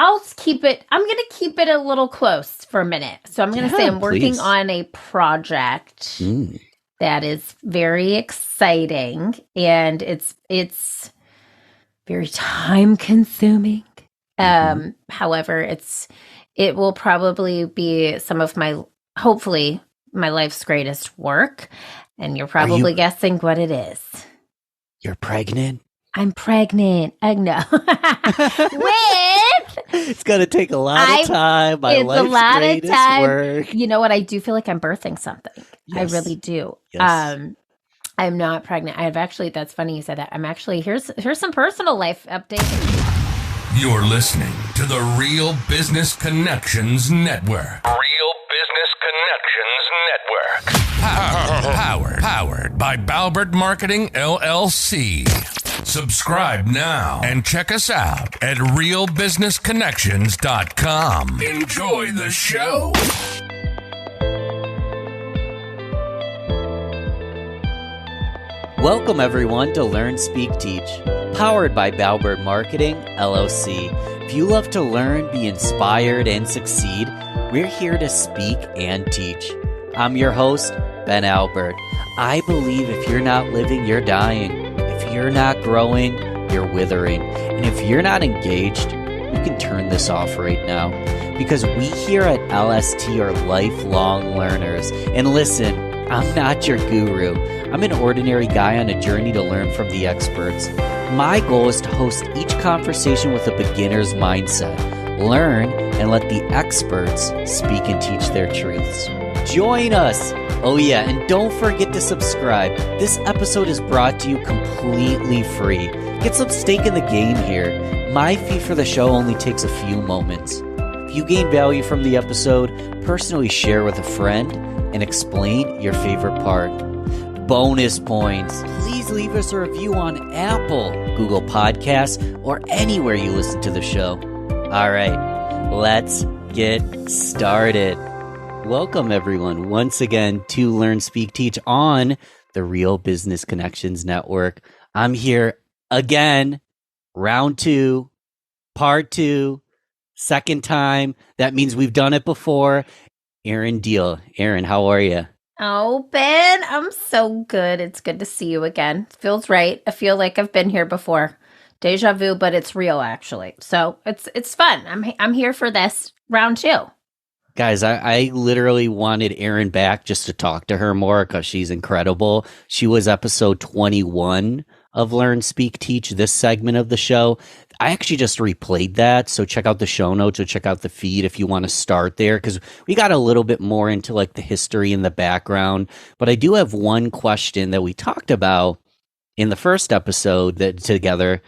I'm going to keep it a little close for a minute. So I'm going to say I'm working on a project that is very exciting, and it's very time consuming. However, it will probably be hopefully my life's greatest work. And you're probably guessing what it is. You're pregnant? I'm pregnant. I know. It's going to take a lot of time. My life's greatest work. You know what? I do feel like I'm birthing something. Yes. I really do. Yes. I'm not pregnant. That's funny you said that. I'm actually, here's some personal life updates. You're listening to the Real Business Connections Network. Real Business Connections Network. Powered by Balbert Marketing, LLC. Subscribe now and check us out at realbusinessconnections.com. Enjoy the show. Welcome, everyone, to Learn, Speak, Teach, powered by Balbert Marketing, LLC. If you love to learn, be inspired, and succeed, we're here to speak and teach. I'm your host, Ben Albert. I believe if you're not living, you're dying. If you're not growing, you're withering. And if you're not engaged, you can turn this off right now. Because we here at LST are lifelong learners. And listen, I'm not your guru. I'm an ordinary guy on a journey to learn from the experts. My goal is to host each conversation with a beginner's mindset. Learn and let the experts speak and teach their truths. Join us! Oh yeah, and don't forget to subscribe. This episode is brought to you completely free. Get some stake in the game here. My fee for the show only takes a few moments. If you gain value from the episode, personally share with a friend and explain your favorite part. Bonus points. Please leave us a review on Apple, Google Podcasts, or anywhere you listen to the show. All right, let's get started. Welcome, everyone, once again to Learn, Speak, Teach on the Real Business Connections Network. I'm here again, round 2, part 2, second time. That means we've done it before. Erin Diehl. Erin, how are you? Oh, Ben, I'm so good. It's good to see you again. Feels right. I feel like I've been here before. Deja vu, but it's real, actually. So it's fun. I'm here for this round 2. Guys, I literally wanted Erin back just to talk to her more because she's incredible. She was episode 21 of Learn, Speak, Teach, this segment of the show. I actually just replayed that, so check out the show notes or check out the feed if you want to start there, because we got a little bit more into like the history and the background. But I do have one question that we talked about in the first episode that together,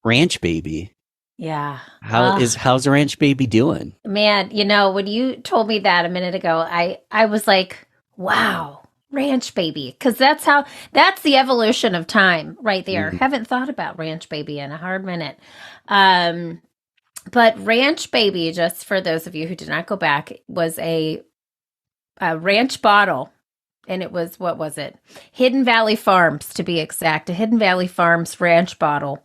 Ranch Baby. Yeah. How's Ranch Baby doing? Man, when you told me that a minute ago, I was like, wow, Ranch Baby. Because that's the evolution of time right there. Mm-hmm. Haven't thought about Ranch Baby in a hard minute. But Ranch Baby, just for those of you who did not go back, was a ranch bottle. And it was, what was it? Hidden Valley Farms, to be exact. A Hidden Valley Farms ranch bottle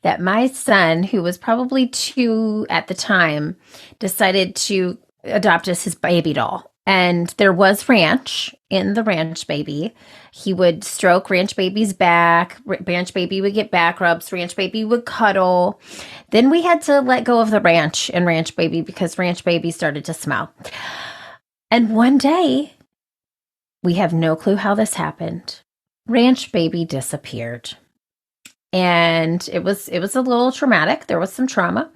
that my son, who was probably 2 at the time, decided to adopt as his baby doll. And there was ranch in the Ranch Baby. He would stroke Ranch Baby's back. Ranch Baby would get back rubs. Ranch Baby would cuddle. Then we had to let go of the ranch in Ranch Baby because Ranch Baby started to smell. And one day, we have no clue how this happened, Ranch Baby disappeared. And it was a little traumatic. There was some trauma.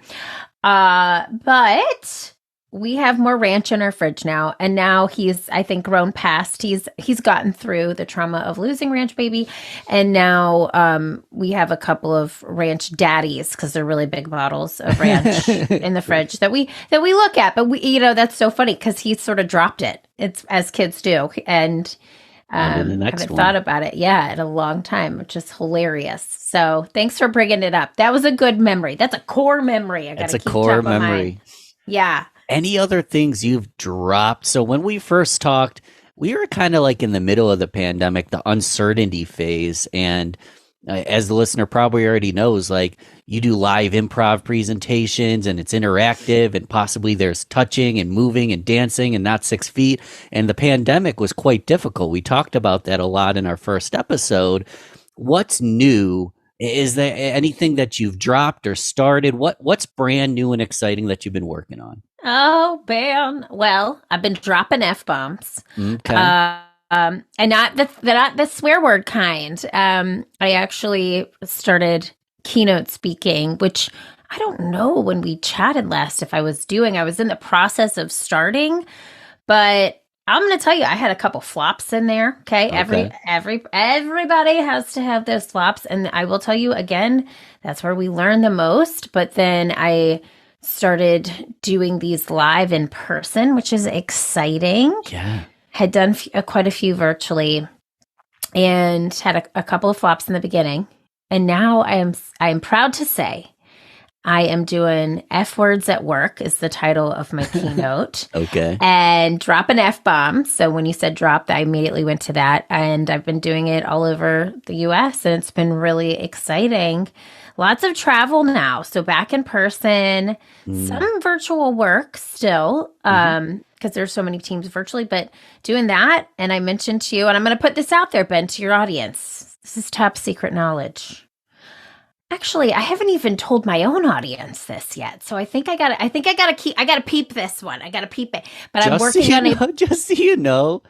But we have more ranch in our fridge now. And now he's, I think, grown past. He's gotten through the trauma of losing Ranch Baby. And now we have a couple of ranch daddies, because they're really big bottles of ranch in the fridge that we look at. But that's so funny because he sort of dropped it. It's as kids do. And haven't thought about it, in a long time, which is hilarious. So thanks for bringing it up. That was a good memory. That's a core memory. That's a core memory. Yeah. Any other things you've dropped? So when we first talked, we were kind of like in the middle of the pandemic, the uncertainty phase. And as the listener probably already knows, like you do live improv presentations and it's interactive and possibly there's touching and moving and dancing and not 6 feet. And the pandemic was quite difficult. We talked about that a lot in our first episode. What's new? Is there anything that you've dropped or started? What's brand new and exciting that you've been working on? Oh, man. Well, I've been dropping F-bombs. Okay. And not the swear word kind. I actually started keynote speaking, which I don't know when we chatted last if I was doing. I was in the process of starting, but I'm going to tell you, I had a couple flops in there. Okay. Everybody has to have those flops. And I will tell you again, that's where we learn the most. But then I started doing these live in person, which is exciting. Yeah. Had done quite a few virtually and had a couple of flops in the beginning. And now I am proud to say I am doing F words at work is the title of my keynote. Okay. And dropping F-bombs. So when you said drop, I immediately went to that. And I've been doing it all over the US and it's been really exciting. Lots of travel now. So back in person, some virtual work still, because there's so many teams virtually, but doing that. And I mentioned to you, and I'm going to put this out there, Ben, to your audience. This is top secret knowledge. Actually, I haven't even told my own audience this yet. So I think I got to peep this one. I got to peep it. But I'm working on it. Just so you know,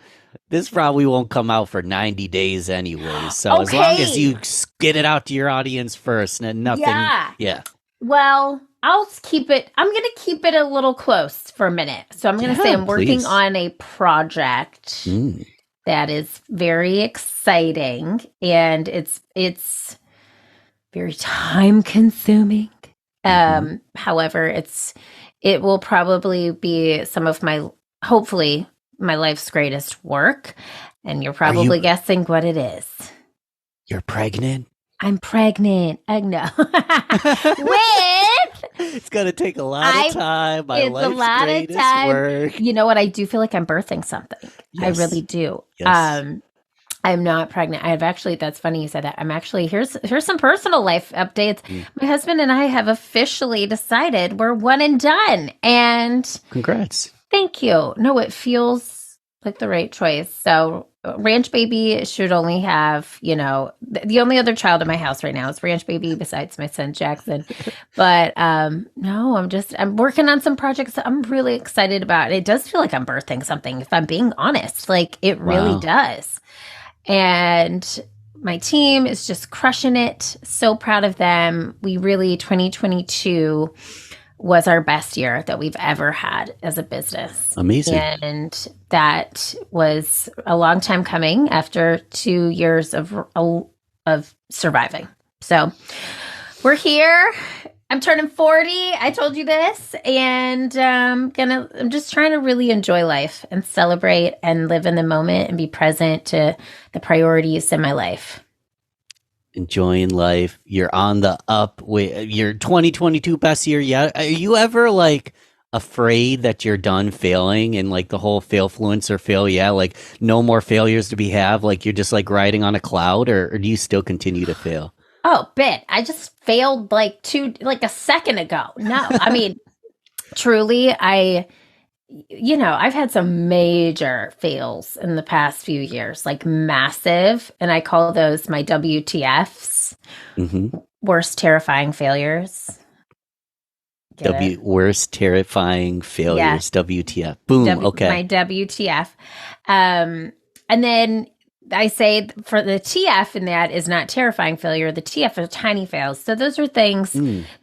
this probably won't come out for 90 days anyway. So as long as you get it out to your audience first and nothing. Yeah. Well, I'm going to keep it a little close for a minute. So I'm going to say I'm working on a project that is very exciting and it's very time consuming. However, it will probably be hopefully my life's greatest work. And you're probably guessing what it is. You're pregnant? I'm pregnant. I know. It's going to take a lot of time. My life's greatest work. You know what? I do feel like I'm birthing something. Yes. I really do. Yes. I'm not pregnant. That's funny you said that. Here's some personal life updates. My husband and I have officially decided we're one and done. And congrats. Thank you. No, it feels like the right choice. So Ranch Baby should only have, the only other child in my house right now is Ranch Baby besides my son, Jackson. But no, I'm working on some projects that I'm really excited about. It does feel like I'm birthing something, if I'm being honest. Like it really does. And my team is just crushing it. So proud of them. 2022 was our best year that we've ever had as a business. Amazing. And that was a long time coming after 2 years of surviving. So we're here. I'm turning 40. I told you this. And I'm just trying to really enjoy life and celebrate and live in the moment and be present to the priorities in my life. Enjoying life. You're on the up with your 2022 best year yet. Are you ever like afraid that you're done failing and like the whole failfluence or fail? Yeah. Like no more failures to be have. Like you're just like riding on a cloud or do you still continue to fail? Oh, I just failed like a second ago. No, I mean, truly, I've had some major fails in the past few years, like massive. And I call those my WTFs, worst terrifying failures. Worst terrifying failures, yeah. WTF. Boom, okay. My WTF. And then I say for the TF in that is not terrifying failure. The TF are tiny fails. So those are things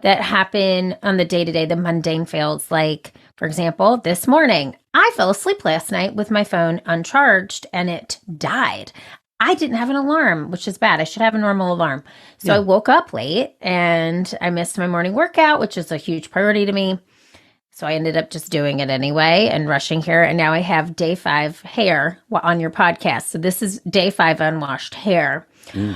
that happen on the day-to-day, the mundane fails. Like, for example, this morning, I fell asleep last night with my phone uncharged and it died. I didn't have an alarm, which is bad. I should have a normal alarm. So I woke up late and I missed my morning workout, which is a huge priority to me. So I ended up just doing it anyway and rushing here. And now I have day 5 hair on your podcast. So this is day 5 unwashed hair. But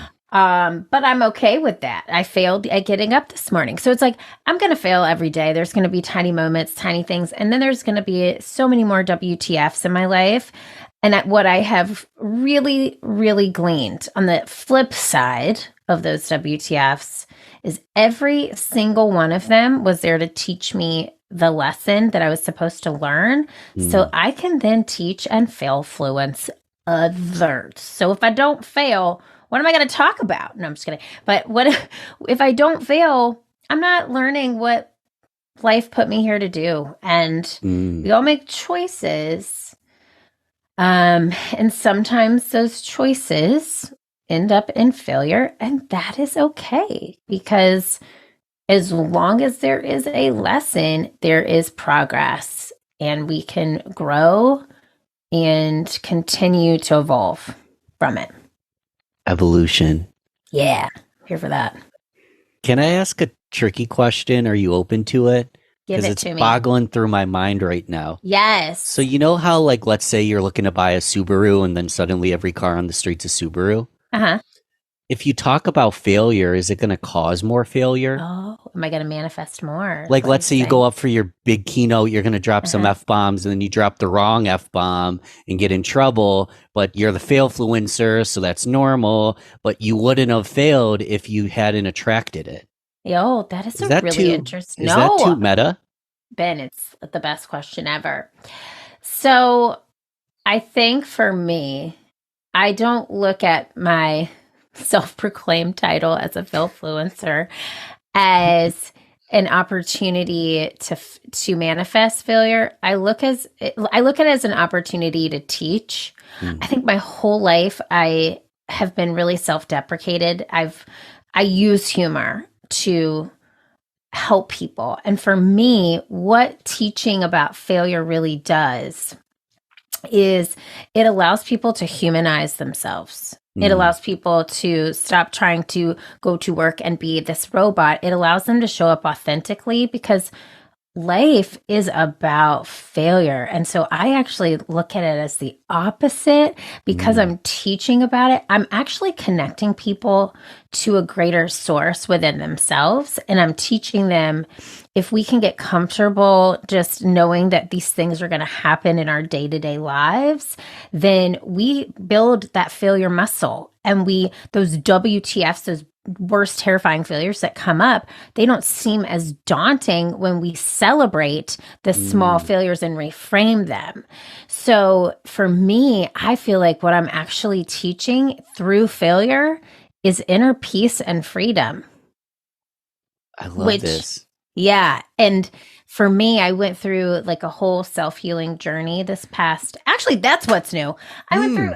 I'm okay with that. I failed at getting up this morning. So it's like, I'm going to fail every day. There's going to be tiny moments, tiny things. And then there's going to be so many more WTFs in my life. And what I have really, really gleaned on the flip side of those WTFs is every single one of them was there to teach me the lesson that I was supposed to learn so I can then teach and fail fluence others. So if I don't fail, what am I going to talk about? No, I'm just kidding. But what if I don't fail, I'm not learning what life put me here to do. And we all make choices. And sometimes those choices end up in failure, and that is okay, because as long as there is a lesson, there is progress, and we can grow and continue to evolve from it. Evolution. Yeah, here for that. Can I ask a tricky question? Are you open to it? Give it it's to me. boggling through my mind right now. Yes. So you know how, like, let's say you're looking to buy a Subaru and then suddenly every car on the street's a Subaru? Uh-huh. If you talk about failure, is it going to cause more failure? Oh, am I going to manifest more? Like, let's say you go up for your big keynote, you're going to drop some F-bombs, and then you drop the wrong F-bomb and get in trouble, but you're the fail-fluencer, so that's normal, but you wouldn't have failed if you hadn't attracted it. Yo, that is really interesting. Is that too meta? Ben, it's the best question ever. So I think for me, I don't look at my self-proclaimed title as a fail-fluencer as an opportunity to manifest failure. I look at it as an opportunity to teach. I think my whole life I have been really self-deprecated. I use humor to help people. And for me, what teaching about failure really does is it allows people to humanize themselves. It allows people to stop trying to go to work and be this robot. It allows them to show up authentically, because life is about failure. And so I actually look at it as the opposite, because I'm teaching about it. I'm actually connecting people to a greater source within themselves. And I'm teaching them, if we can get comfortable just knowing that these things are going to happen in our day-to-day lives, then we build that failure muscle. And those WTFs, those worst terrifying failures that come up, they don't seem as daunting when we celebrate the small failures and reframe them. So for me, I feel like what I'm actually teaching through failure is inner peace and freedom. I love this. Yeah. And for me, I went through like a whole self-healing journey actually, that's what's new. I'm new,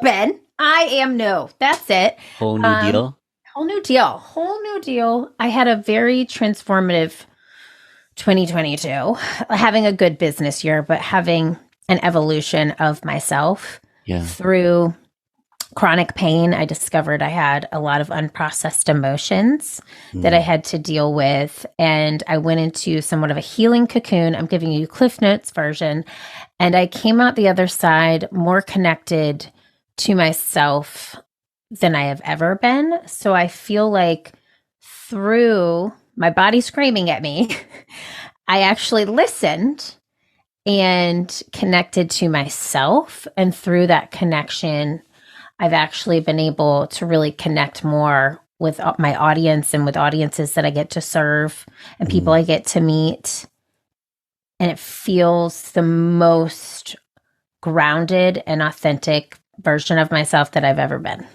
Ben. I am new. That's it. Whole new deal? Whole new deal. I had a very transformative 2022, having a good business year, but having an evolution of myself through chronic pain. I discovered I had a lot of unprocessed emotions that I had to deal with. And I went into somewhat of a healing cocoon. I'm giving you Cliff Notes version. And I came out the other side more connected to myself than I have ever been. So I feel like through my body screaming at me, I actually listened and connected to myself. And through that connection, I've actually been able to really connect more with my audience and with audiences that I get to serve and people I get to meet. And it feels the most grounded and authentic version of myself that I've ever been.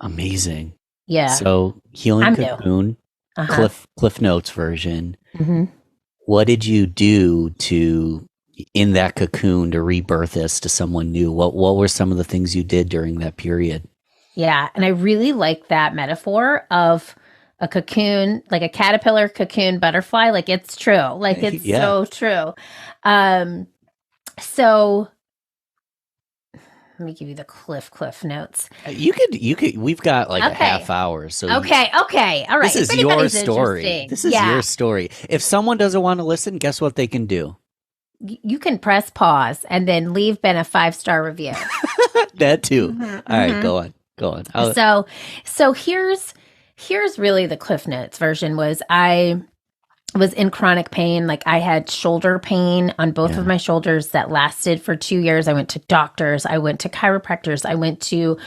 Amazing. Yeah. So healing cocoon, Cliff Notes version. What did you do in that cocoon to rebirth this to someone new? What were some of the things you did during that period? Yeah. And I really like that metaphor of a cocoon, like a caterpillar, cocoon, butterfly. Like it's true. Like it's so true. So let me give you the Cliff Notes. You could, we've got like a half hour. So okay. All right. This is your story. This is your story. If someone doesn't want to listen, guess what they can do? You can press pause and then leave Ben a 5-star review. That too. All right, go on. So here's really the Cliff Notes version. Was I was in chronic pain. Like I had shoulder pain on both of Yeah. my shoulders that lasted for 2 years. I went to doctors, I went to chiropractors, I went to,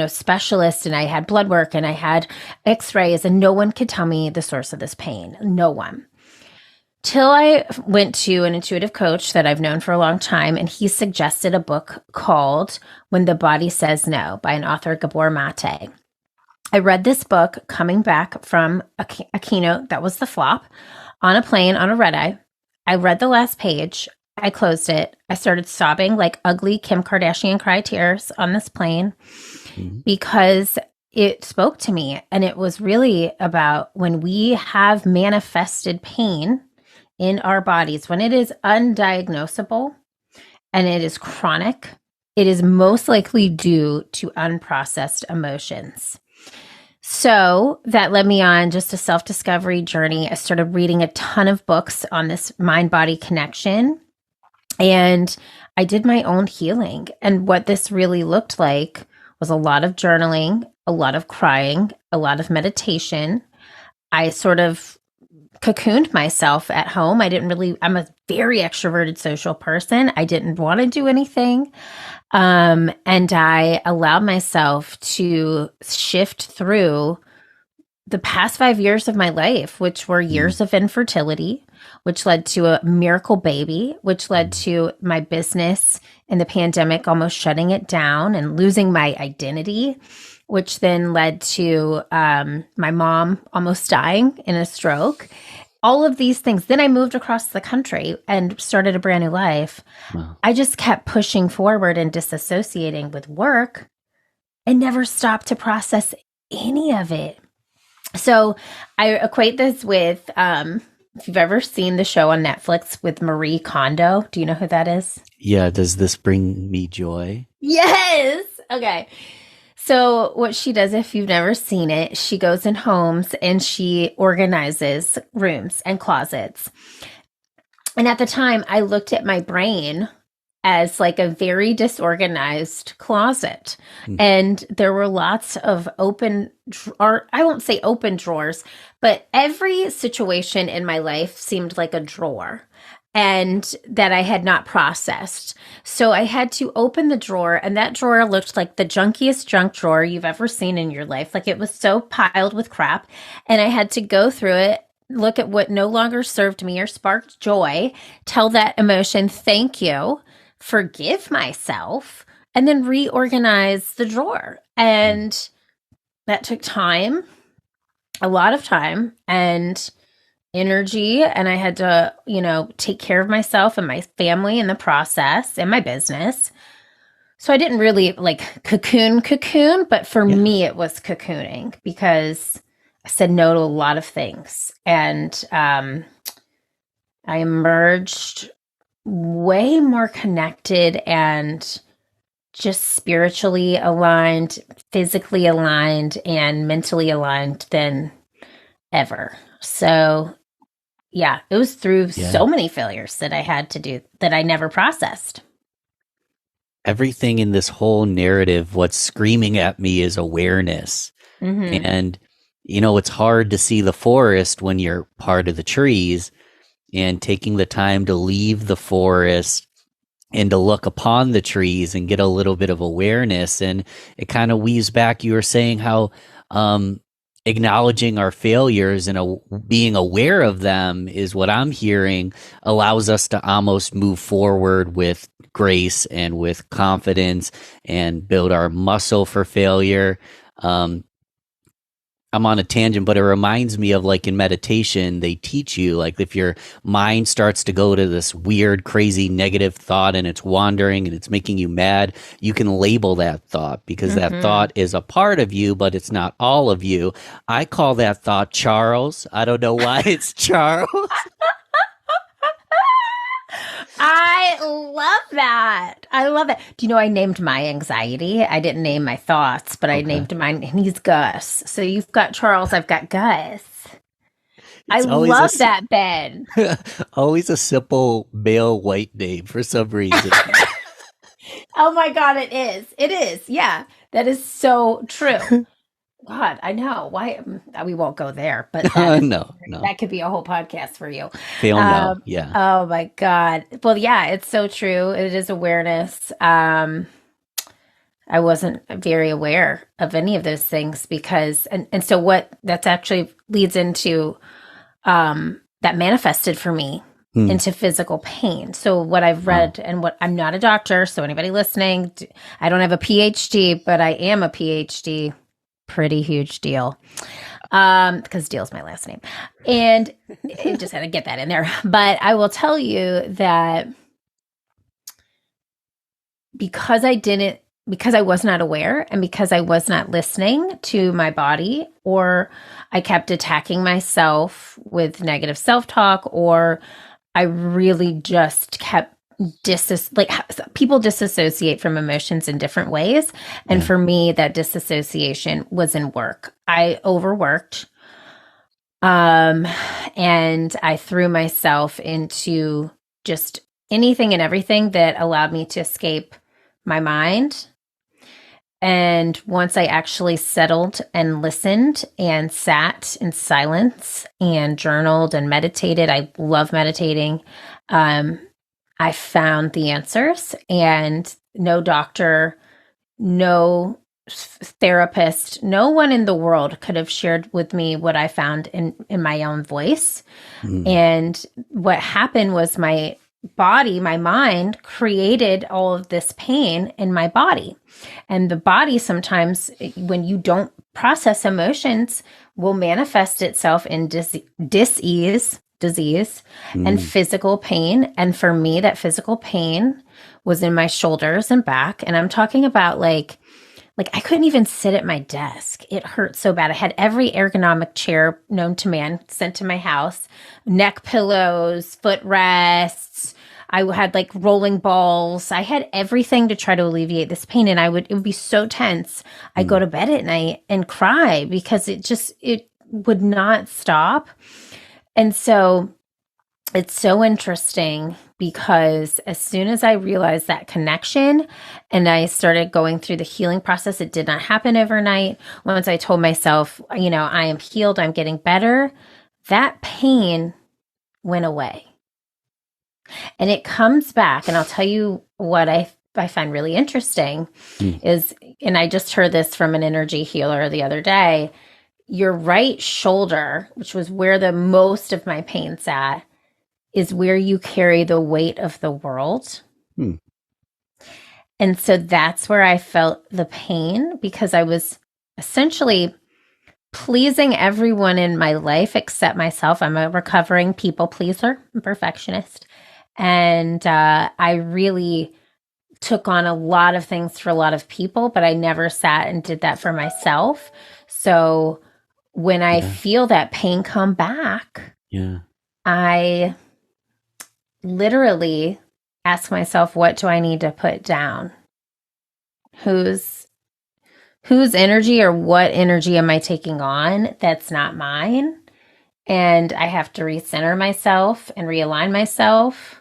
specialists, and I had blood work and I had x-rays, and no one could tell me the source of this pain. No one. Till I went to an intuitive coach that I've known for a long time, and he suggested a book called When the Body Says No by an author, Gabor Mate. I read this book coming back from a keynote that was the flop on a plane on a red eye. I read the last page. I closed it. I started sobbing like ugly Kim Kardashian cry tears on this plane because it spoke to me. And it was really about when we have manifested pain in our bodies, when it is undiagnosable and it is chronic, it is most likely due to unprocessed emotions. So that led me on just a self-discovery journey. I started reading a ton of books on this mind-body connection, and I did my own healing. And what this really looked like was a lot of journaling, a lot of crying, a lot of meditation. I sort of cocooned myself at home. I'm a very extroverted social person. I didn't want to do anything. And I allowed myself to shift through the past 5 years of my life, which were years of infertility, which led to a miracle baby, which led to my business in the pandemic almost shutting it down and losing my identity, which then led to my mom almost dying in a stroke. All of these things. Then I moved across the country and started a brand new life. Wow. I just kept pushing forward and disassociating with work and never stopped to process any of it. So I equate this with, if you've ever seen the show on Netflix with Marie Kondo, do you know who that is? Yeah. Does this bring me joy? Yes. Okay. So what she does, if you've never seen it, she goes in homes and she organizes rooms and closets. And at the time, I looked at my brain as like a very disorganized closet. And there were lots of or I won't say open drawers, but every situation in my life seemed like a drawer and that I had not processed. So I had to open the drawer, and that drawer looked like the junkiest junk drawer you've ever seen in your life. Like it was so piled with crap. And I had to go through it, look at what no longer served me or sparked joy, tell that emotion, thank you, forgive myself, and then reorganize the drawer. And that took time, a lot of time and energy. And I had to, take care of myself and my family in the process and my business. So I didn't really like cocoon, but for me, it was cocooning because I said no to a lot of things. And I emerged way more connected and just spiritually aligned, physically aligned, and mentally aligned than ever. So yeah, it was through so many failures that I had to do that I never processed. Everything in this whole narrative, what's screaming at me is awareness. And, it's hard to see the forest when you're part of the trees, and taking the time to leave the forest and to look upon the trees and get a little bit of awareness. And it kind of weaves back. You were saying how, acknowledging our failures and being aware of them is what I'm hearing allows us to almost move forward with grace and with confidence and build our muscle for failure. I'm on a tangent, but it reminds me of like in meditation, they teach you like if your mind starts to go to this weird, crazy negative thought and it's wandering and it's making you mad, you can label that thought because that thought is a part of you, but it's not all of you. I call that thought Charles. I don't know why it's Charles. I love that. I love it. Do you know I named my anxiety? I didn't name my thoughts, but I named mine, and he's Gus. So you've got Charles, I've got Gus. I love that, Ben. Always a simple male white name for some reason. Oh my God, it is. It is. Yeah, that is so true. God, I know. Why we won't go there, but No, that could be a whole podcast for you. they'll know. Yeah. Oh my God. Well, yeah, it's so true. It is awareness. I wasn't very aware of any of those things because, and so what that's actually leads into, that manifested for me into physical pain. So what I've read and what I'm not a doctor. So anybody listening, I don't have a PhD, but I am a PhD. Pretty huge deal. Because Deal's my last name. And I just had to get that in there. But I will tell you that because I was not aware and because I was not listening to my body, or I kept attacking myself with negative self-talk, or I really just kept people disassociate from emotions in different ways. And for me, that disassociation was in work. I overworked. And I threw myself into just anything and everything that allowed me to escape my mind. And once I actually settled and listened and sat in silence and journaled and meditated, I love meditating. I found the answers, and no doctor, no therapist, no one in the world could have shared with me what I found in my own voice. And what happened was my body, my mind created all of this pain in my body. And the body sometimes, when you don't process emotions, will manifest itself in disease and physical pain. And for me, that physical pain was in my shoulders and back. And I'm talking about like I couldn't even sit at my desk. It hurt so bad. I had every ergonomic chair known to man sent to my house, neck pillows, footrests. I had like rolling balls. I had everything to try to alleviate this pain. And it would be so tense. I'd go to bed at night and cry because it would not stop. And so it's so interesting because as soon as I realized that connection and I started going through the healing process, it did not happen overnight. Once I told myself, I am healed, I'm getting better, that pain went away. And it comes back. And I'll tell you what I find really interesting is, and I just heard this from an energy healer the other day, your right shoulder, which was where the most of my pain sat, is where you carry the weight of the world. And so that's where I felt the pain, because I was essentially pleasing everyone in my life except myself. I'm a recovering people pleaser, I'm a perfectionist. And I really took on a lot of things for a lot of people, but I never sat and did that for myself. So when I feel that pain come back, I literally ask myself, what do I need to put down? Whose energy or what energy am I taking on that's not mine? And I have to recenter myself and realign myself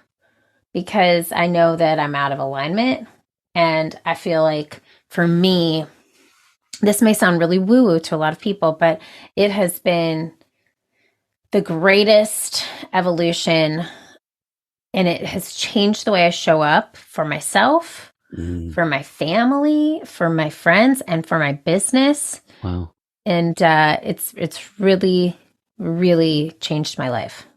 because I know that I'm out of alignment. And I feel like for me, this may sound really woo-woo to a lot of people, but it has been the greatest evolution, and it has changed the way I show up for myself, for my family, for my friends, and for my business. Wow. And it's really, really changed my life.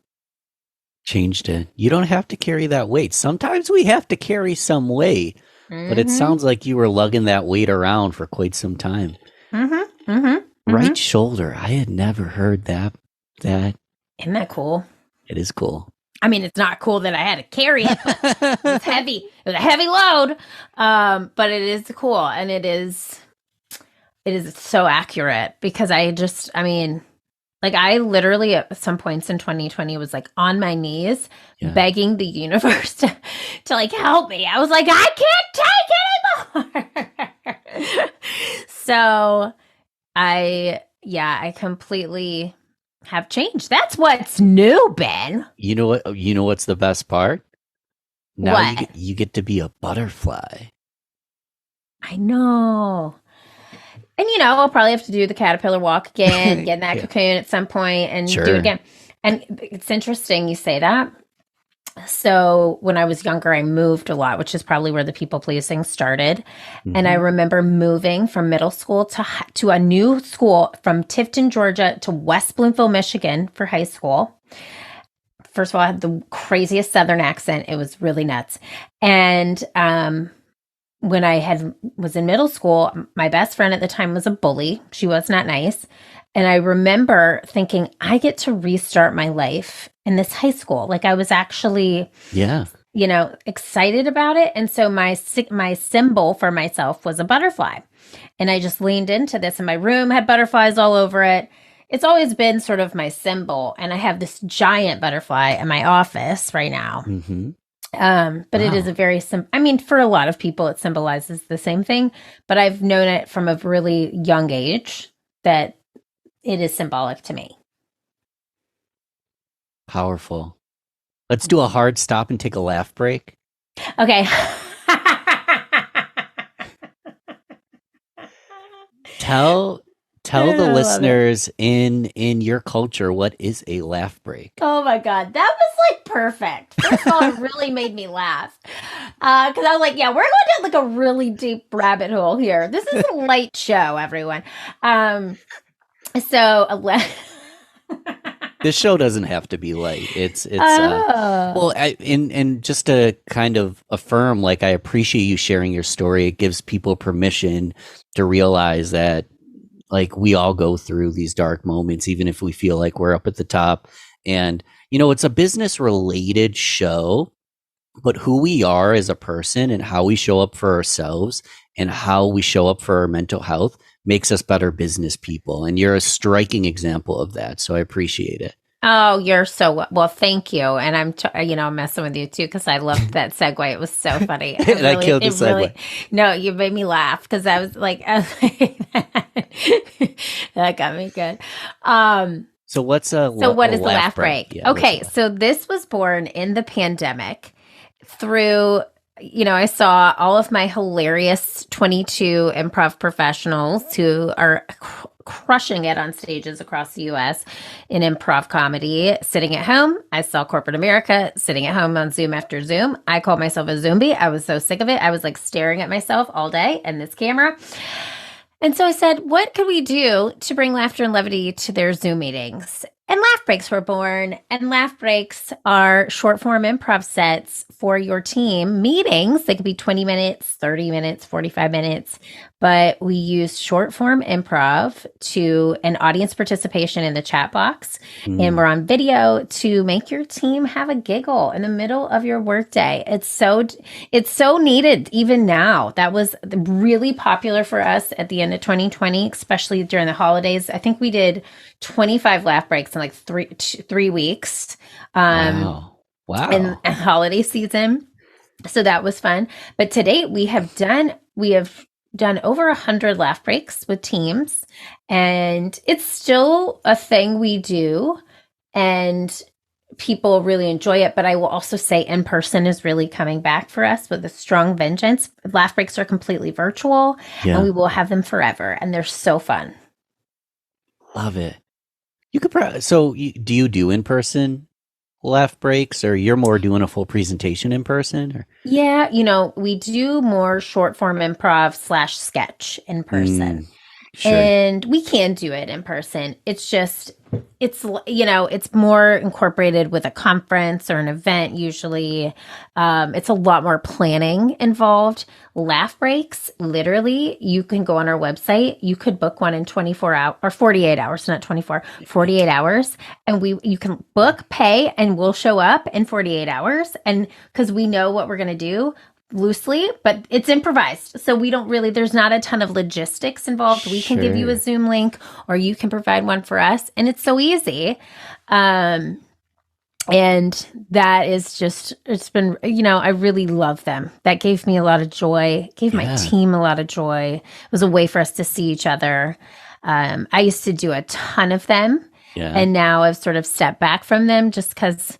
Changed it. You don't have to carry that weight. Sometimes we have to carry some weight, but it sounds like you were lugging that weight around for quite some time. Right shoulder. I had never heard that. Isn't that cool? It is cool. I mean, it's not cool that I had to carry it. It was heavy. It was a heavy load. But it is cool. And it is so accurate because I literally at some points in 2020 was like on my knees begging the universe to like help me. I was like, I can't take anymore. So I completely have changed. That's what's new, Ben. You know what? You know what's the best part? Now what? You get to be a butterfly. I know. And, I'll probably have to do the caterpillar walk again, get in that cocoon at some point and do it again. And it's interesting you say that. So when I was younger, I moved a lot, which is probably where the people pleasing started. Mm-hmm. And I remember moving from middle school to a new school from Tifton, Georgia to West Bloomfield, Michigan for high school. First of all, I had the craziest Southern accent. It was really nuts. And when I was in middle school, my best friend at the time was a bully. She was not nice. And I remember thinking, I get to restart my life in this high school. Like I was actually, excited about it. And so my symbol for myself was a butterfly. And I just leaned into this, and my room had butterflies all over it. It's always been sort of my symbol. And I have this giant butterfly in my office right now. Mm-hmm. But It is a very for a lot of people, it symbolizes the same thing. But I've known it from a really young age that it is symbolic to me. Powerful. Let's do a hard stop and take a laugh break. Okay. Tell the listeners in your culture, what is a laugh break? Oh my God, that was like perfect. First of all, it really made me laugh because I was like, yeah, we're going down like a really deep rabbit hole here. This is a light show, everyone. This show doesn't have to be light. It's and just to kind of affirm, like, I appreciate you sharing your story. It gives people permission to realize that, like, we all go through these dark moments, even if we feel like we're up at the top. And, it's a business related show, but who we are as a person and how we show up for ourselves and how we show up for our mental health makes us better business people. And you're a striking example of that. So I appreciate it. Oh, you're so well. Thank you. And I'm messing with you too, because I loved that segue. It was so funny. I killed the segue. No, you made me laugh because I was like that got me good. So what is a laugh break? Yeah, okay. So this was born in the pandemic through, I saw all of my hilarious 22 improv professionals who are crushing it on stages across the U.S. in improv comedy sitting at home. I saw corporate America sitting at home on Zoom after Zoom. I called myself a zombie. I was so sick of it. I was like staring at myself all day and this camera. And so I said, what could we do to bring laughter and levity to their Zoom meetings? And laugh breaks were born. And laugh breaks are short form improv sets for your team meetings. They could be 20 minutes, 30 minutes, 45 minutes. But we use short form improv to an audience participation in the chat box. And we're on video to make your team have a giggle in the middle of your workday. It's so needed even now. That was really popular for us at the end of 2020, especially during the holidays. I think we did 25 laugh breaks in like three weeks. Wow. In a holiday season. So that was fun. But to date, we have done over 100 laugh breaks with teams, and it's still a thing we do, and people really enjoy it. But I will also say in person is really coming back for us with a strong vengeance. Laugh breaks are completely virtual, and we will have them forever, and they're so fun. Love it. You could do you do in person laugh breaks, or you're more doing a full presentation in person? Or? Yeah, we do more short form improv / sketch in person. Sure. And we can do it in person. It's just, it's more incorporated with a conference or an event usually. It's a lot more planning involved. Laugh breaks, literally, you can go on our website. You could book one in 24 hours or 48 hours, not 24, 48 hours. And you can book, pay, and we'll show up in 48 hours. And because we know what we're going to do loosely, but it's improvised. So there's not a ton of logistics involved. We can give you a Zoom link, or you can provide one for us. And it's so easy. And that is just, it's been, I really love them. That gave me a lot of joy, gave my team a lot of joy. It was a way for us to see each other. I used to do a ton of them, and now I've sort of stepped back from them just because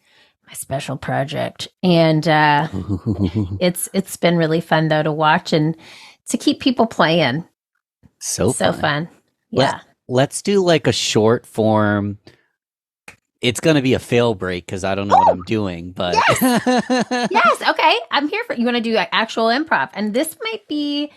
my special project. And it's been really fun though to watch and to keep people playing. So So fun. fun. Let, Yeah. let's do like a short form. It's going to be a fail break because I don't know what I'm doing, but Yes. Okay. I'm here for you. Want to do actual improv, and this might be.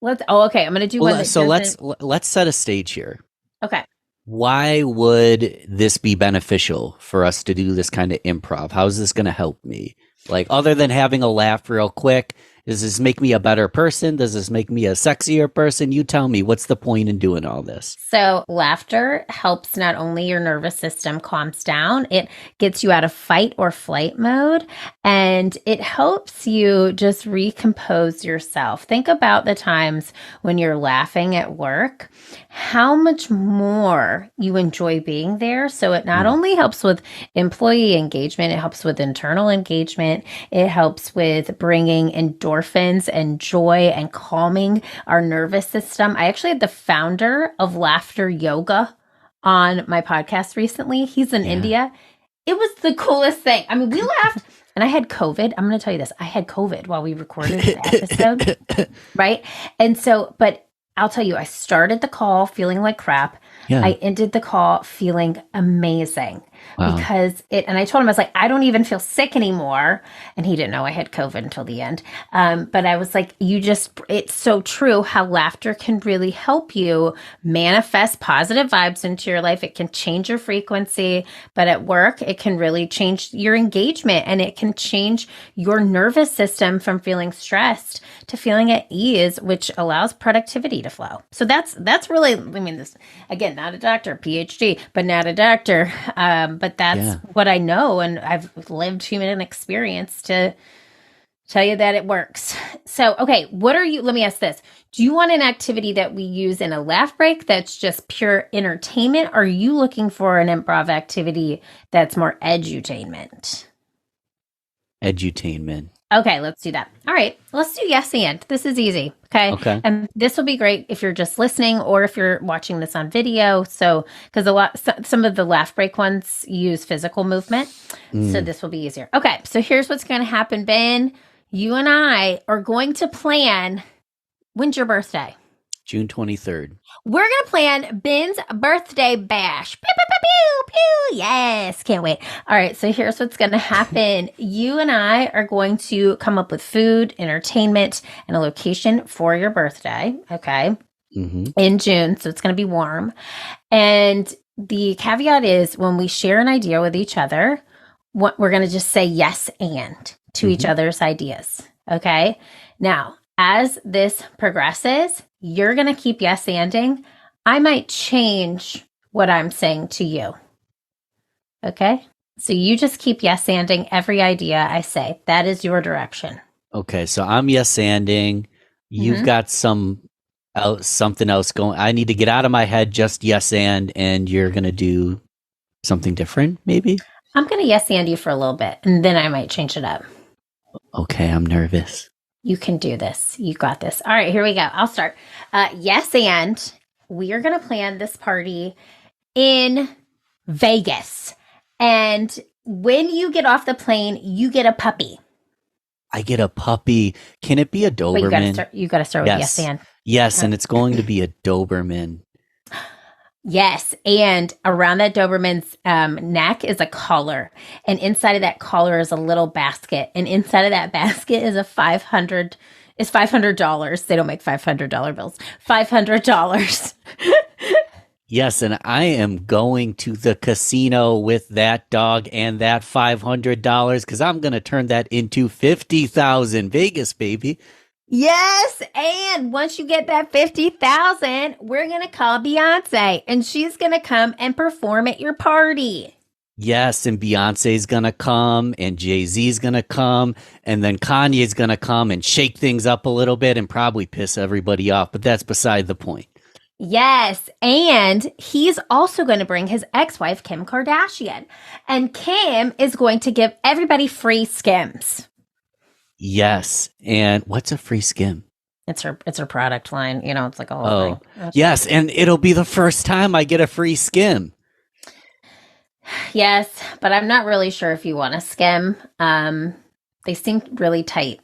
Let's. Oh, okay. I'm going to do one that so doesn't. let's set a stage here. Okay. Why would this be beneficial for us to do this kind of improv? How is this going to help me? Like, other than having a laugh real quick, does this make me a better person? Does this make me a sexier person? You tell me, what's the point in doing all this? So, laughter helps not only your nervous system calms down, it gets you out of fight or flight mode, and it helps you just recompose yourself. Think about the times when you're laughing at work, how much more you enjoy being there. So, it not only helps with employee engagement, it helps with internal engagement, it helps with bringing endorphins and joy and calming our nervous system. I actually had the founder of laughter yoga on my podcast recently. He's in India. It was the coolest thing. I mean, we laughed and I had COVID. I'm going to tell you this. I had COVID while we recorded the episode, right? And so, but I'll tell you, I started the call feeling like crap. Yeah. I ended the call feeling amazing. Wow. Because and I told him, I was like, I don't even feel sick anymore. And he didn't know I had COVID until the end. But I was like, it's so true how laughter can really help you manifest positive vibes into your life. It can change your frequency, but at work, it can really change your engagement and it can change your nervous system from feeling stressed to feeling at ease, which allows productivity to flow. So that's really, I mean, this, again, not a doctor, PhD, but not a doctor. But that's what I know. And I've lived human experience to tell you that it works. So, okay, let me ask this. Do you want an activity that we use in a laugh break that's just pure entertainment? Or are you looking for an improv activity that's more edutainment? Edutainment. Okay, let's do that. All right, let's do yes and. This is easy. Okay. And this will be great if you're just listening or if you're watching this on video. So, because some of the laugh break ones use physical movement. So this will be easier. Okay, so here's what's going to happen, Ben. You and I are going to plan. When's your birthday? June 23rd. We're going to plan Ben's birthday bash. Pew, pew, pew, pew, pew. Yes, can't wait. All right, so here's what's going to happen. You and I are going to come up with food, entertainment, and a location for your birthday, okay, in June. So it's going to be warm. And the caveat is when we share an idea with each other, we're going to just say yes and to each other's ideas, okay? Now, as this progresses, you're going to keep yes anding. I might change what I'm saying to you. Okay? So you just keep yes anding every idea I say. That is your direction. Okay, so I'm yes anding. You've got something else going. I need to get out of my head just yes and you're going to do something different maybe? I'm going to yes and you for a little bit and then I might change it up. Okay, I'm nervous. You can do this. You got this. All right, here we go. I'll start. Yes, and we are going to plan this party in Vegas. And when you get off the plane, you get a puppy. I get a puppy. Can it be a Doberman? Wait, you got to start with yes, and. Yes, and it's going to be a Doberman. Yes, and around that Doberman's neck is a collar, and inside of that collar is a little basket, and inside of that basket is $500. They don't make $500 bills. $500. Yes, and I am going to the casino with that dog and that $500 because I'm going to turn that into 50,000 Vegas, baby. Yes, and once you get that 50,000, we're going to call Beyonce, and she's going to come and perform at your party. Yes, and Beyonce's going to come, and Jay-Z's going to come, and then Kanye's going to come and shake things up a little bit and probably piss everybody off, but that's beside the point. Yes, and he's also going to bring his ex-wife, Kim Kardashian, and Kim is going to give everybody free Skims. Yes, and what's a free Skim? It's her product line. You know, it's like a whole thing. Yes, and it'll be the first time I get a free Skim. Yes, but I'm not really sure if you want a Skim. They seem really tight.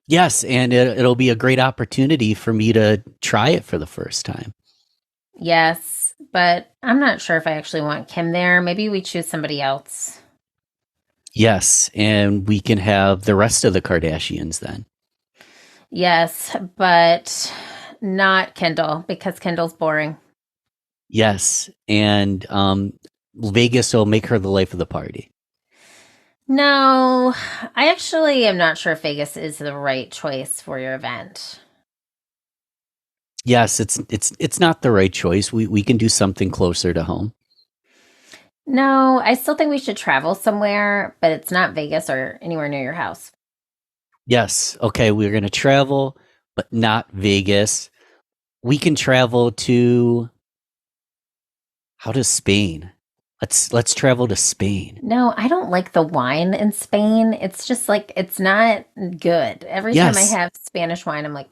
Yes, and it'll be a great opportunity for me to try it for the first time. Yes, but I'm not sure if I actually want Kim there. Maybe we choose somebody else. Yes, and we can have the rest of the Kardashians then. Yes, but not Kendall because Kendall's boring. Yes, and Vegas will make her the life of the party. No, I actually am not sure if Vegas is the right choice for your event. Yes, it's not the right choice. We can do something closer to home. No, I still think we should travel somewhere, but it's not Vegas or anywhere near your house. Yes, okay, we're going to travel, but not Vegas. We can travel to how to Spain. Let's travel to Spain. No, I don't like the wine in Spain. It's just like it's not good. Every time I Yes. have Spanish wine, I'm like,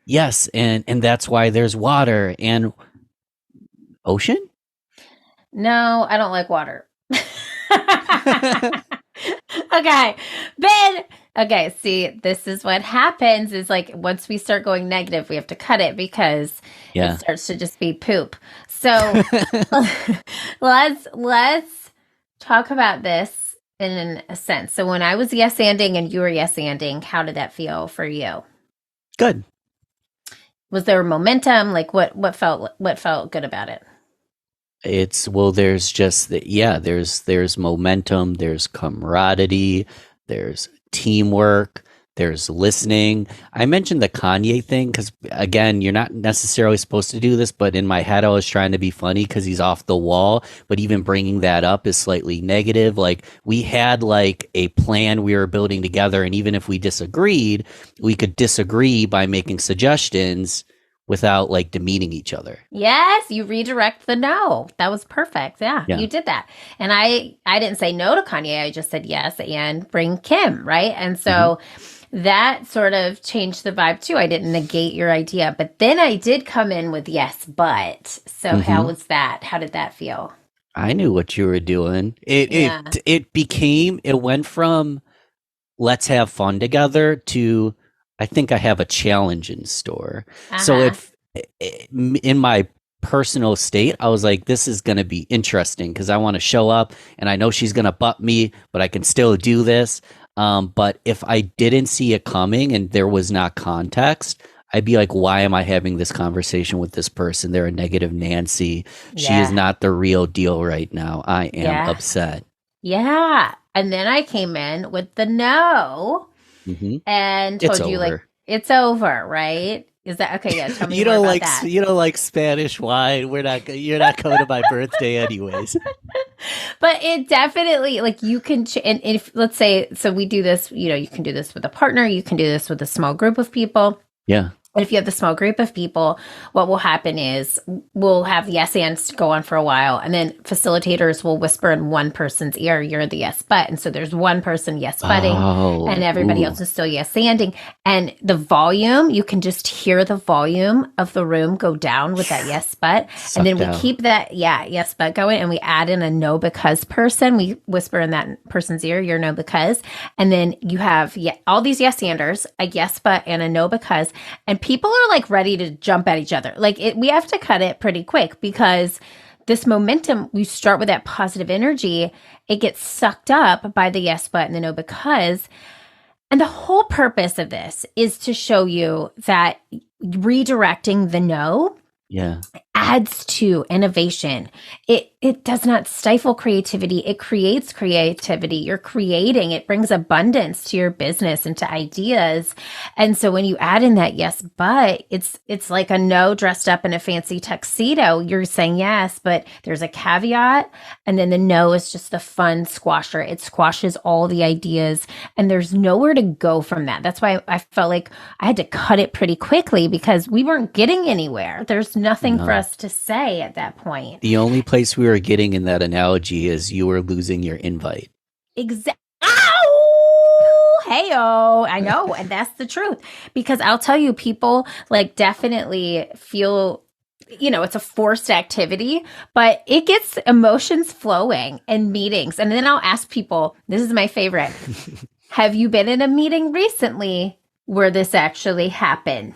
Yes, and that's why there's water and ocean? no, I don't like water. Okay, Ben. Okay, see, this is what happens is like once we start going negative, we have to cut it because Yeah. it starts to just be poop. So let's talk about this in a sense. So when I was yes anding and you were yes anding, how did that feel for you? Good. Was there momentum? Like what felt good about it? It's well, there's just there's momentum, there's camaraderie, there's teamwork, there's listening. I mentioned the Kanye thing because again, you're not necessarily supposed to do this, but in my head, I was trying to be funny because he's off the wall. But even bringing that up is slightly negative. Like we had like a plan we were building together, and even if we disagreed, we could disagree by making suggestions without like demeaning each other. Yes, you redirect the no. That was perfect. Yeah, Yeah. you did that. And I didn't say no to Kanye. I just said yes and bring Kim, right? And so that sort of changed the vibe too. I didn't negate your idea, but then I did come in with yes, but. So how was that? How did that feel? I knew what you were doing. Yeah. It went from let's have fun together to I think I have a challenge in store. So in my personal state, I was like, this is going to be interesting because I want to show up and I know she's going to butt me, but I can still do this. But if I didn't see it coming and there was not context, I'd be like, why am I having this conversation with this person? They're a negative Nancy. She is not the real deal right now. I am upset. Yeah. And then I came in with the no and told you like it's over, right? Is that okay? Yeah, tell me you more don't about like that. you don't like Spanish wine. You're not coming to my birthday anyways. But it definitely like you can and if let's say so we do this, you can do this with a partner, you can do this with a small group of people. Yeah. And if you have the small group of people, what will happen is we'll have yes ands go on for a while, and then facilitators will whisper in one person's ear, "You're the yes but," and so there's one person yes butting, and everybody else is still yes anding. And the volume, you can just hear the volume of the room go down with that yes but, and then we keep that yes but going, and we add in a no because person. We whisper in that person's ear, "You're no because," and then you have all these yes anders, a yes but and a no because, and people are like ready to jump at each other. Like we have to cut it pretty quick because this momentum, we start with that positive energy. It gets sucked up by the yes, but and the no, because. And the whole purpose of this is to show you that redirecting the no adds to innovation. It does not stifle creativity. It creates creativity. You're creating. It brings abundance to your business and to ideas. And so when you add in that yes, but it's like a no dressed up in a fancy tuxedo. You're saying yes, but there's a caveat. And then the no is just a fun squasher. It squashes all the ideas and there's nowhere to go from that. That's why I felt like I had to cut it pretty quickly because we weren't getting anywhere. There's nothing for us to say at that point. The only place we were getting in that analogy is you were losing your invite. Exactly. Oh, hey-oh. I know. And that's the truth. Because I'll tell you, people like definitely feel, it's a forced activity, but it gets emotions flowing in meetings. And then I'll ask people, this is my favorite. Have you been in a meeting recently where this actually happened?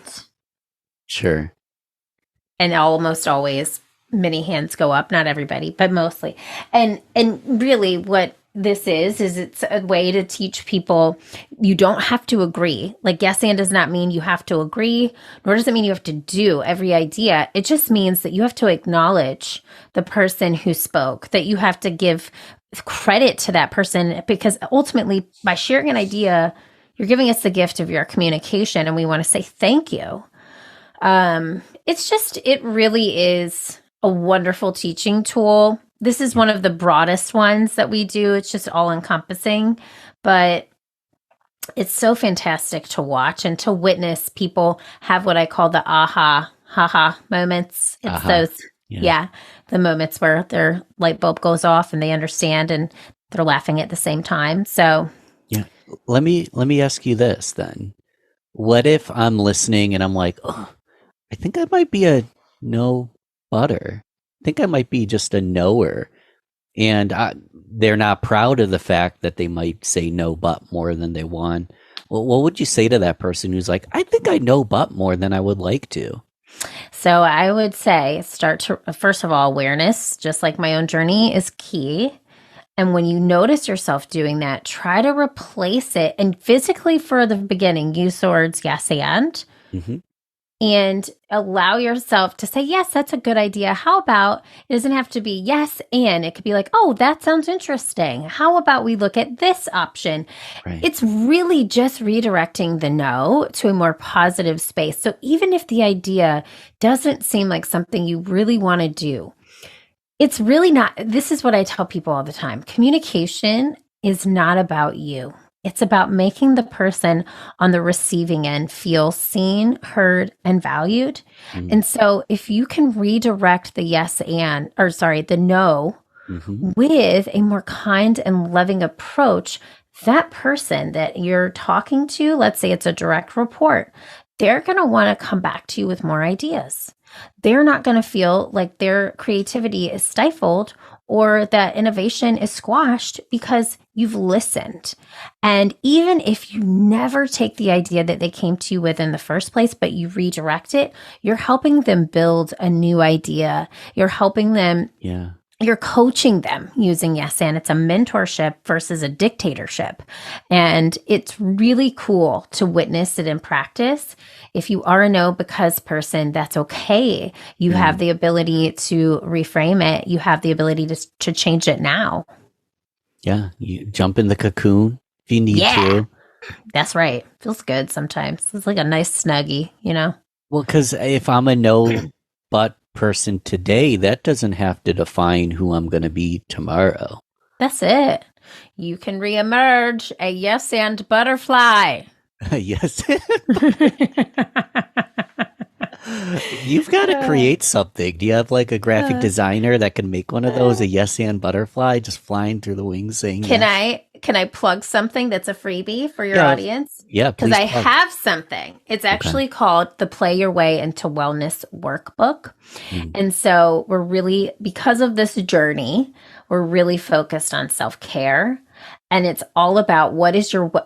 Sure. And almost always many hands go up, not everybody, but mostly. And really what this is it's a way to teach people you don't have to agree. Like yes and does not mean you have to agree, nor does it mean you have to do every idea. It just means that you have to acknowledge the person who spoke, that you have to give credit to that person, because ultimately by sharing an idea, you're giving us the gift of your communication, and we want to say thank you. It really is a wonderful teaching tool. This is one of the broadest ones that we do. It's just all encompassing, but it's so fantastic to watch and to witness people have what I call the aha, haha moments. It's those, the moments where their light bulb goes off and they understand and they're laughing at the same time. So, yeah. Let me ask you this then. What if I'm listening and I'm like, oh, I think I might be a no butter. I think I might be just a knower. And they're not proud of the fact that they might say no but more than they want. Well, what would you say to that person who's like, I think I know but more than I would like to? So I would say first of all, awareness, just like my own journey, is key. And when you notice yourself doing that, try to replace it. And physically for the beginning, use the words yes and. Mm-hmm. And allow yourself to say, yes, that's a good idea. How about, it doesn't have to be yes, and it could be like, oh, that sounds interesting. How about we look at this option? Right. It's really just redirecting the no to a more positive space. So even if the idea doesn't seem like something you really want to do, it's really not. This is what I tell people all the time. Communication is not about you. It's about making the person on the receiving end feel seen, heard, and valued. Mm-hmm. And so if you can redirect the the no mm-hmm. with a more kind and loving approach, that person that you're talking to, let's say it's a direct report, they're going to want to come back to you with more ideas. They're not going to feel like their creativity is stifled or that innovation is squashed because you've listened. And even if you never take the idea that they came to you with in the first place, but you redirect it, you're helping them build a new idea. You're helping them. Yeah. You're coaching them using yes and. It's a mentorship versus a dictatorship. And it's really cool to witness it in practice. If you are a no because person, that's okay. You have the ability to reframe it. You have the ability to change it now. Yeah. You jump in the cocoon if you need to. That's right. Feels good sometimes. It's like a nice snuggie, you know? Well, because if I'm a no but person today, that doesn't have to define who I'm going to be tomorrow. That's it. You can reemerge a yes and butterfly. Yes. You've got to create something. Do you have like a graphic designer that can make one of those, a yes and butterfly just flying through the wings saying Can I plug something that's a freebie for your audience? Yeah, because I have something. It's actually called the Play Your Way into Wellness Workbook. And so we're really, because of this journey, we're really focused on self-care. And it's all about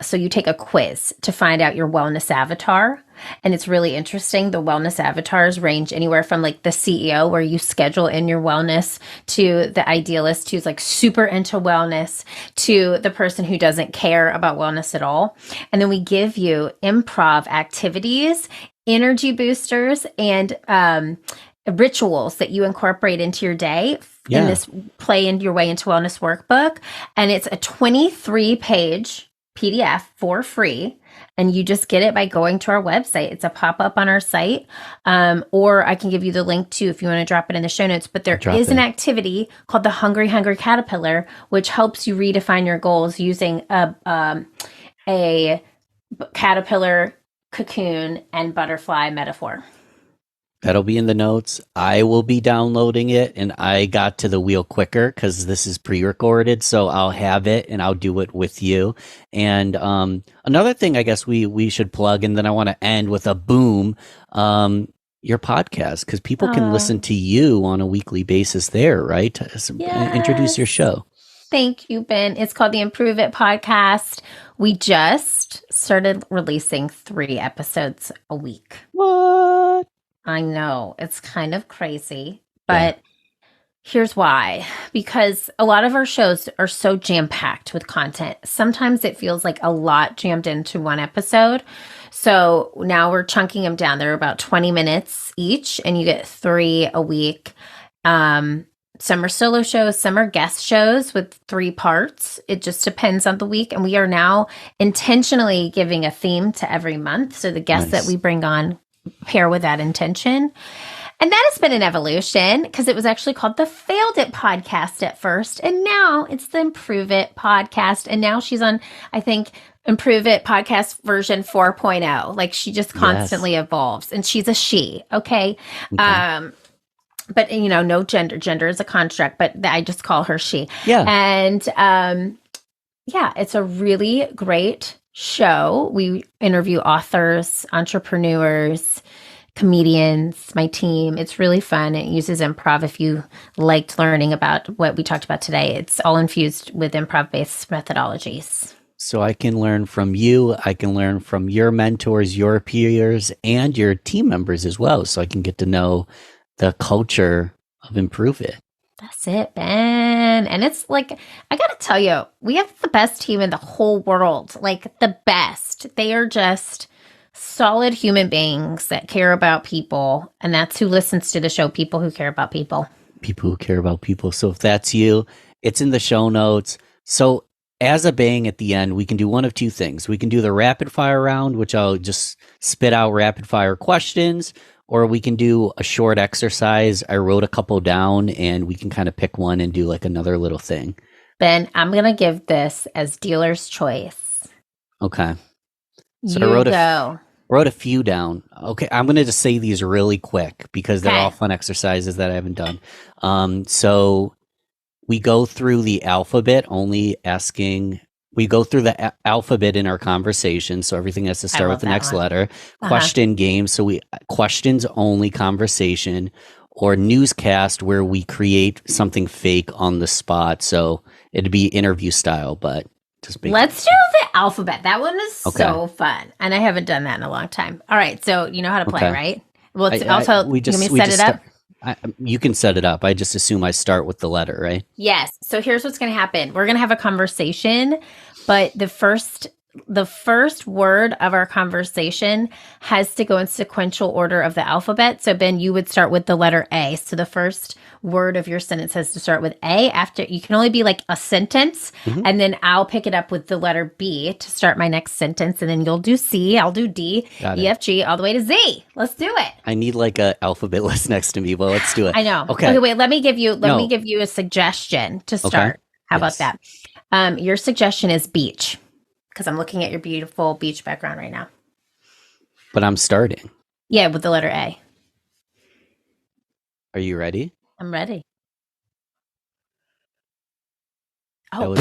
so you take a quiz to find out your wellness avatar. And it's really interesting. The wellness avatars range anywhere from like the CEO, where you schedule in your wellness, to the idealist who's like super into wellness, to the person who doesn't care about wellness at all. And then we give you improv activities, energy boosters, and rituals that you incorporate into your day in this Play Your Way into Wellness workbook. And it's a 23-page PDF for free. And you just get it by going to our website. It's a pop-up on our site. Or I can give you the link too if you want to drop it in the show notes. But there is an activity called the Hungry Caterpillar, which helps you redefine your goals using a caterpillar, cocoon, and butterfly metaphor. That'll be in the notes. I will be downloading it, and I got to the wheel quicker because this is pre-recorded, so I'll have it and I'll do it with you. And another thing I guess we should plug, and then I want to end with a boom, your podcast, because people can listen to you on a weekly basis there, right? Introduce your show. Thank you, Ben. It's called the Improve It podcast. We just started releasing 3 episodes a week. What? I know, it's kind of crazy, but here's why. Because a lot of our shows are so jam-packed with content. Sometimes it feels like a lot jammed into one episode. So now we're chunking them down. They're about 20 minutes each, and you get 3 a week. Some are solo shows, some are guest shows with 3 parts. It just depends on the week. And we are now intentionally giving a theme to every month. So the guests that we bring on pair with that intention. And that has been an evolution because it was actually called the Failed It podcast at first. And now it's the Improve It podcast. And now she's on, I think, Improve It podcast version 4.0. Like she just constantly evolves. And she's a she. Okay. But, you know, no gender. Gender is a construct, but I just call her she. Yeah. And, it's a really great show. We interview authors, entrepreneurs, comedians, my team. It's really fun. It uses improv. If you liked learning about what we talked about today, it's all infused with improv-based methodologies. So I can learn from you. I can learn from your mentors, your peers, and your team members as well. So I can get to know the culture of Improve It. That's it, Ben. And it's like, I got to tell you, we have the best team in the whole world, like the best. They are just solid human beings that care about people. And that's who listens to the show, people who care about people. People who care about people. So if that's you, it's in the show notes. So as a bang at the end, we can do one of 2 things. We can do the rapid fire round, which I'll just spit out rapid fire questions, or we can do a short exercise. I wrote a couple down and we can kind of pick one and do like another little thing. Ben, I'm going to give this as dealer's choice. Okay. So you I wrote a few down. Okay. I'm going to just say these really quick because they're all fun exercises that I haven't done. So we go through the alphabet, only asking. We go through the alphabet in our conversation, so everything has to start with the next letter. Question game, so we questions only conversation, or newscast where we create something fake on the spot. So it'd be interview style, but just let's do the alphabet. That one is so fun, and I haven't done that in a long time. All right, so you know how to play, right? Well, you want me to set it up? You can set it up. I just assume I start with the letter, right? Yes. So here's what's going to happen. We're going to have a conversation, but the first word of our conversation has to go in sequential order of the alphabet. So Ben, you would start with the letter A. So the first word of your sentence has to start with A. After, you can only be like a sentence, and then I'll pick it up with the letter B to start my next sentence, and then you'll do C, I'll do D, E, F, G, all the way to Z. Let's do it. I need like a alphabet list next to me, but let's do it. I know. Okay, wait, let me give you a suggestion to start. How about that? Your suggestion is beach, because I'm looking at your beautiful beach background right now. But I'm starting. Yeah, with the letter A. Are you ready? I'm ready. Oh.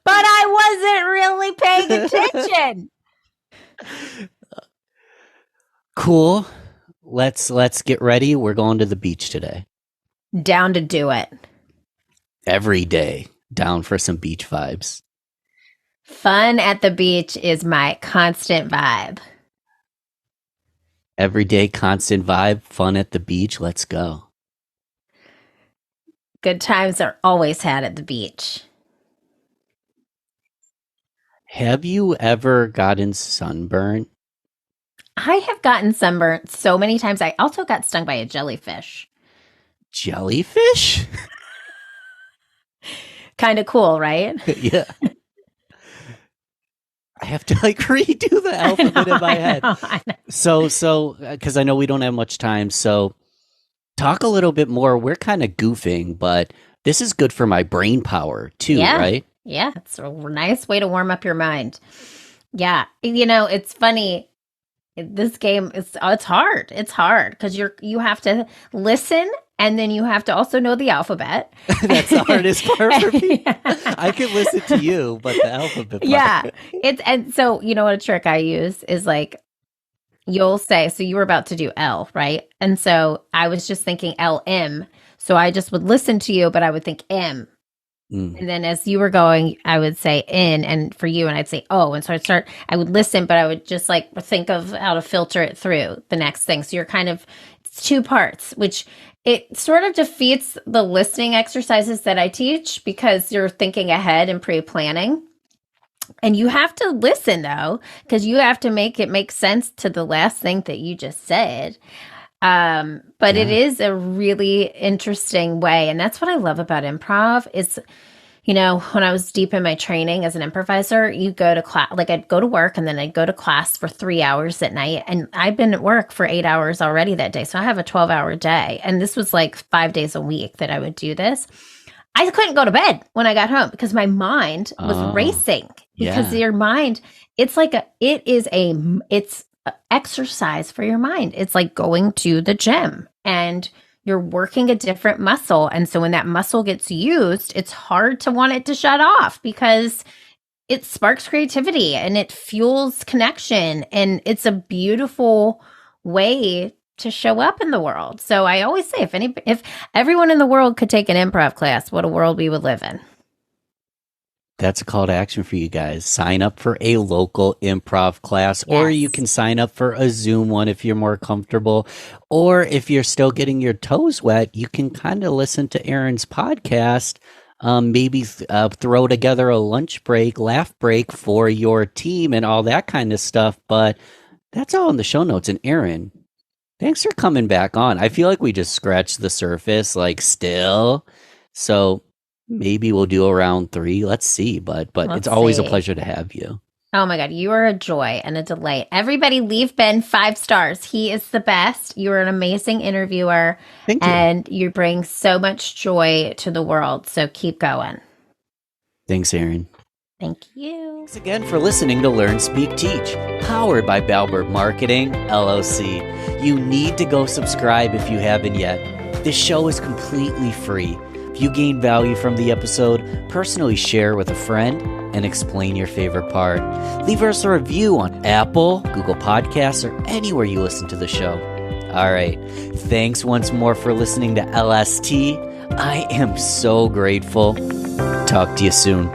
But I wasn't really paying attention. Cool. Let's get ready. We're going to the beach today. Down to do it. Every day. Down for some beach vibes. Fun at the beach is my constant vibe. Everyday constant vibe, fun at the beach. Let's go. Good times are always had at the beach. Have you ever gotten sunburned? I have gotten sunburnt so many times. I also got stung by a jellyfish. Jellyfish? Kind of cool, right? Yeah. I have to like redo the alphabet in my head. I know. So, because I know we don't have much time. So talk a little bit more. We're kind of goofing, but this is good for my brain power too, right? Yeah. It's a nice way to warm up your mind. Yeah. You know, it's funny. This game it's hard. It's hard because you have to listen, and then you have to also know the alphabet. That's the hardest part for me. I can listen to you, but the alphabet part. Yeah. And so you know what a trick I use is like you'll say, so you were about to do L, right? And so I was just thinking LM. So I just would listen to you, but I would think M. And then as you were going, I would say in, and for you, and I'd say oh. And so I would listen, but I would just like think of how to filter it through the next thing. So you're kind of, it's two parts, which it sort of defeats the listening exercises that I teach because you're thinking ahead and pre-planning. And you have to listen though, because you have to make it make sense to the last thing that you just said. But it is a really interesting way. And that's what I love about improv is, you know, when I was deep in my training as an improviser, you go to class, like I'd go to work and then I'd go to class for 3 hours at night. And I've been at work for 8 hours already that day. So I have a 12-hour day. And this was like 5 days a week that I would do this. I couldn't go to bed when I got home because my mind was racing because your mind, it's exercise for your mind. It's like going to the gym and you're working a different muscle. And so when that muscle gets used, it's hard to want it to shut off because it sparks creativity and it fuels connection. And it's a beautiful way to show up in the world. So I always say, if everyone in the world could take an improv class, what a world we would live in. That's a call to action for you guys. Sign up for a local improv class, or you can sign up for a Zoom one if you're more comfortable. Or if you're still getting your toes wet, you can kind of listen to Erin's podcast, maybe throw together a lunch break, laugh break for your team and all that kind of stuff. But that's all in the show notes. And Erin, thanks for coming back on. I feel like we just scratched the surface, like still. So maybe we'll do a round 3. Let's see. But it's always a pleasure to have you. Oh my God, you are a joy and a delight. Everybody leave Ben 5 stars. He is the best. You are an amazing interviewer. Thank you. And you bring so much joy to the world. So keep going. Thanks, Erin. Thank you. Thanks again for listening to Learn, Speak, Teach, powered by Balbert Marketing, LLC. You need to go subscribe if you haven't yet. This show is completely free. If you gain value from the episode, personally share with a friend and explain your favorite part. Leave us a review on Apple, Google Podcasts, or anywhere you listen to the show. All right. Thanks once more for listening to LST. I am so grateful. Talk to you soon.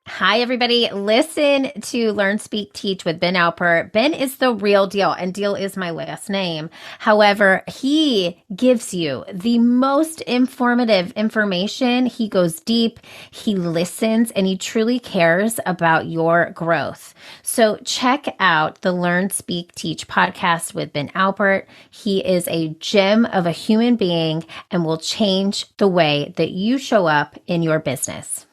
Hi, everybody. Listen to Learn, Speak, Teach with Ben Alpert. Ben is the real deal, and Deal is my last name. However, he gives you the most informative information. He goes deep, he listens, and he truly cares about your growth. So check out the Learn, Speak, Teach podcast with Ben Alpert. He is a gem of a human being and will change the way that you show up in your business.